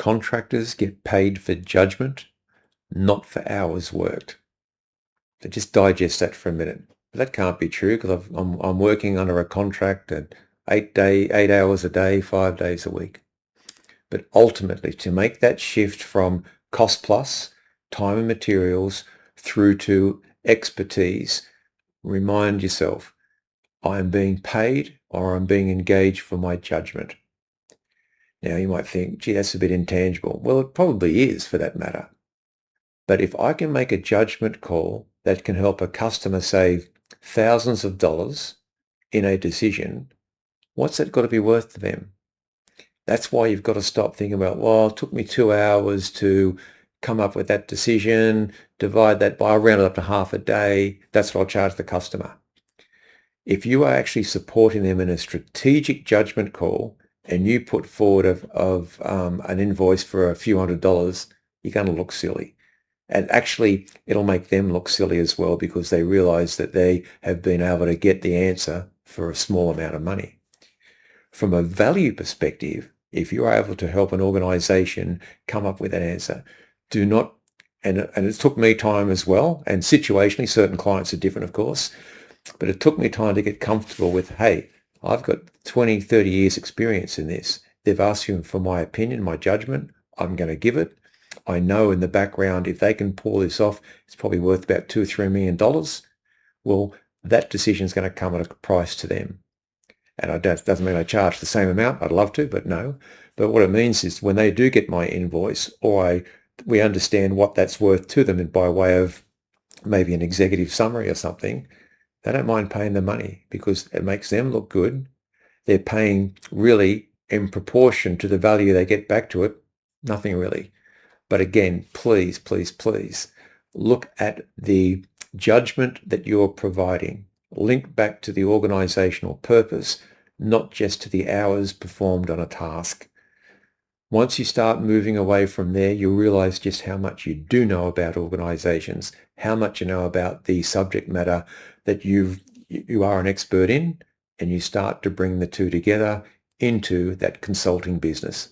Contractors get paid for judgment, not for hours worked. So just digest that for a minute. That can't be true because I'm working under a contract at 8 hours a day, 5 days a week. But ultimately, to make that shift from cost plus, time and materials, through to expertise, remind yourself, I am being paid or I'm being engaged for my judgment. Now, you might think, gee, that's a bit intangible. Well, it probably is for that matter. But if I can make a judgment call that can help a customer save thousands of dollars in a decision, what's that got to be worth to them? That's why you've got to stop thinking about, well, it took me 2 hours to come up with that decision, divide that by, I'll round it up to half a day. That's what I'll charge the customer. If you are actually supporting them in a strategic judgment call and you put forward an invoice for a few $100s, you're going to look silly. And actually, it'll make them look silly as well because they realize that they have been able to get the answer for a small amount of money. From a value perspective, if you're able to help an organization come up with an answer, do not, and it took me time as well, and situationally, certain clients are different, of course, but it took me time to get comfortable with, hey, I've got 20, 30 years experience in this. They've asked me for my opinion, my judgment. I'm going to give it. I know in the background, if they can pull this off, it's probably worth about $2 or $3 million. Well, that decision is going to come at a price to them. And that doesn't mean I charge the same amount. I'd love to, but no. But what it means is when they do get my invoice, or we understand what that's worth to them by way of maybe an executive summary or something, they don't mind paying the money because it makes them look good. They're paying really in proportion to the value they get back to it, nothing really. But again, please, please, please look at the judgment that you're providing. Link back to the organizational purpose, not just to the hours performed on a task. Once you start moving away from there, you'll realize just how much you do know about organizations, how much you know about the subject matter that you are an expert in, and you start to bring the two together into that consulting business.